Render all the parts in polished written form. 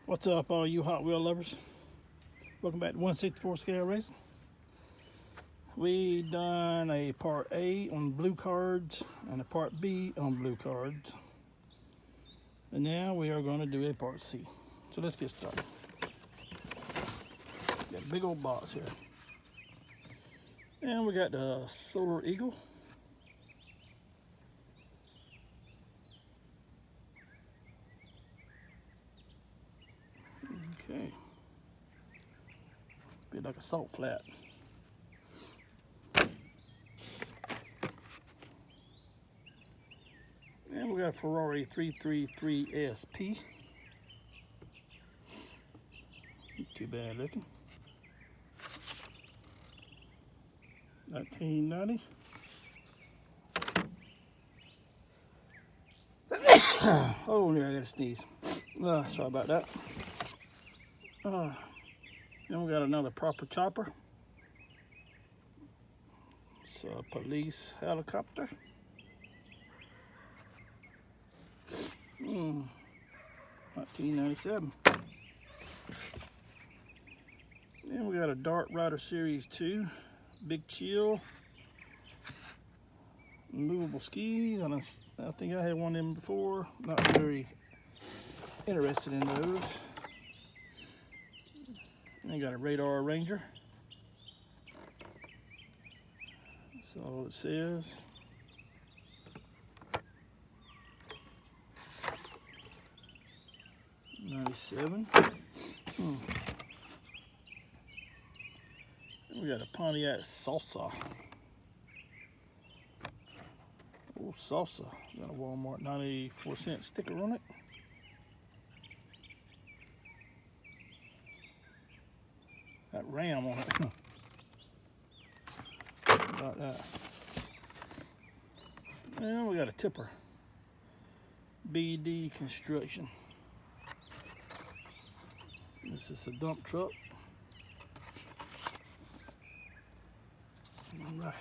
What's up, all you Hot Wheel lovers? Welcome back to 164 Scale Racing. We done a part A on blue cards and a part B on blue cards. And now we are going to do a part C. So let's get started. Got a big old box here. And we got the Solar Eagle. Okay. Be like a salt flat. And we got Ferrari 333 SP. Not too bad looking. 1990. Oh, there, I gotta sneeze. Sorry about that. Then we got another proper chopper. It's a police helicopter. 1997. Then we got a Dart Rider Series 2, Big Chill, movable skis. I think I had one of them before. Not very interested in those. And got a Radar Ranger. That's all it says. '97. We got a Pontiac Salsa. Oh, Salsa. Got a Walmart 94-cent sticker on it. That Ram on it. About that. And we got a tipper. BD Construction. This is a dump truck. All right.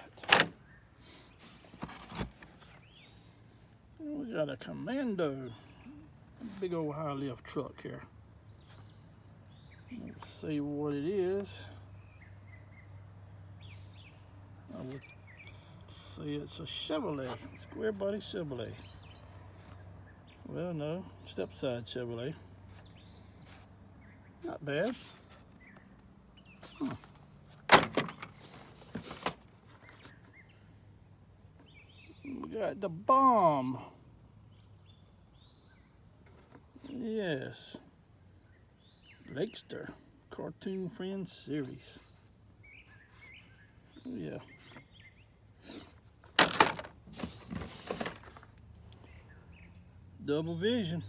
And we got a Commando. A big old high lift truck here. Let's see what it is. I would say it's a Chevrolet, square body Chevrolet. Well, no, step side Chevrolet. Not bad. We got the Bomb. Yes. Lakester Cartoon Friends Series. Oh, yeah. Double Vision.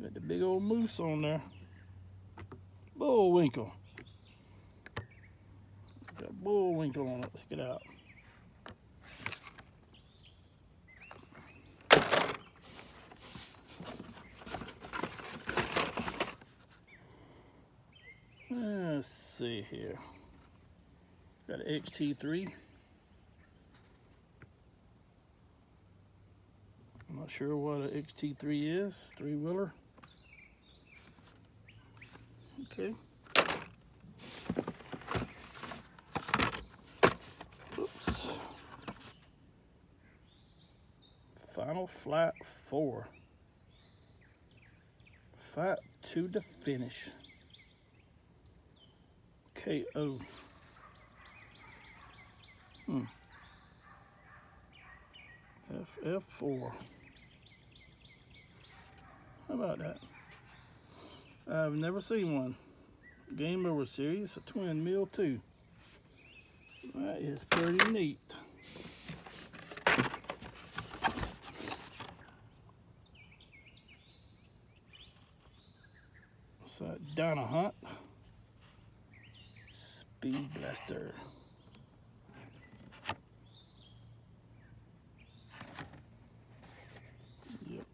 Got the big old moose on there. Bullwinkle. Got Bullwinkle on it. Check it out. Let's see here. Got an XT3. I'm not sure what an XT3 is. Three-wheeler. Okay. Oops. Final Flat 4. Fight to the finish. KO. FF4. How about that? I've never seen one. Game Over Series, a twin mill too. That is pretty neat. So Donna Hunt. Speed Blaster. Yep.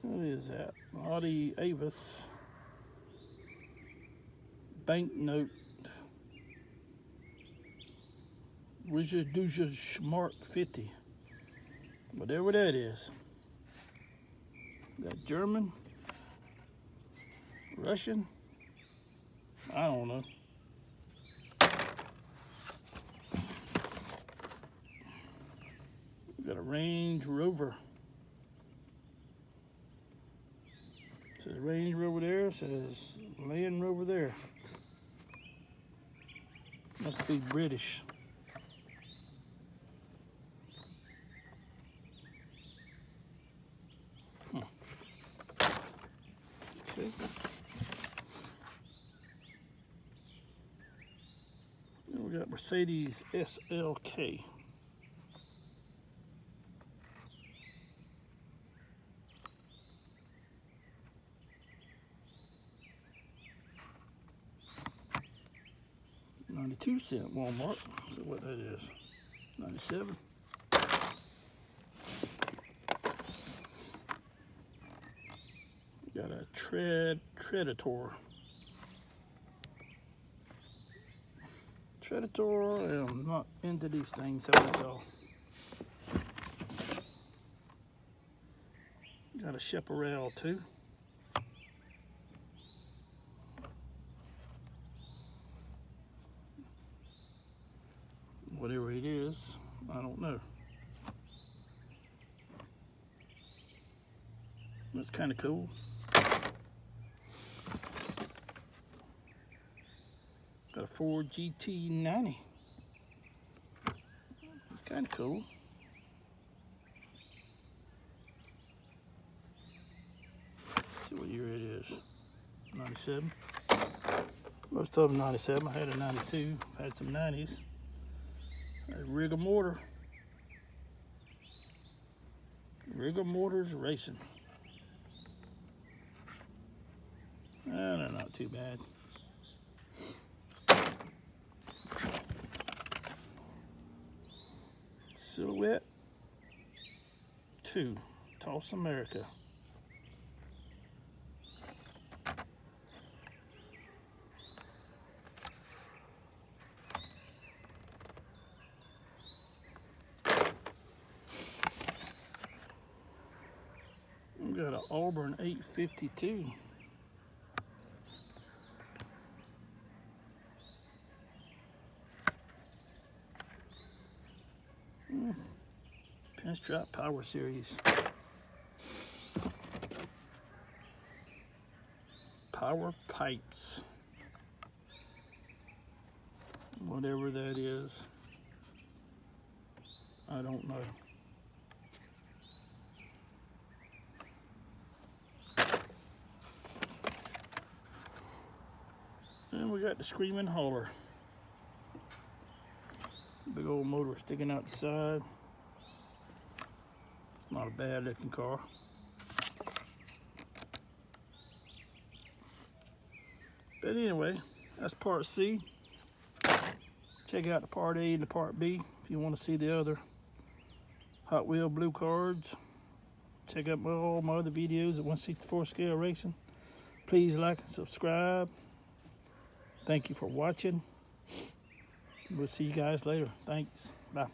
What is that? Audi Avis. Banknote. Wizard Dooja Mark 50. Whatever that is. That German? Russian? I don't know. We got a Range Rover. It says Range Rover there, it says Land Rover there. Must be British. Okay. Then we got Mercedes SLK. $0.92 Walmart. So what that is? 97. Got a Treator. I'm not into these things, how about y'all? Got a Chaparral too. Whatever it is, I don't know. That's kind of cool. Got a Ford GT90. It's kind of cool. Let's see what year it is. 97. Most of them 97. I had a 92. Had some 90s. A Rigor Motors Racing. They're not too bad. Silhouette 2, Toss America. We got an Auburn 852. Pinstripe Power Series. Power Pipes. Whatever that is. I don't know. And we got the Screaming Hauler. Big old motor sticking out the side. Not a bad looking car. But anyway, that's part C. Check out the part A and the part B if you want to see the other Hot Wheel blue cards. Check out all my other videos at 1/64 Scale Racing. Please like and subscribe. Thank you for watching. We'll see you guys later. Thanks. Bye.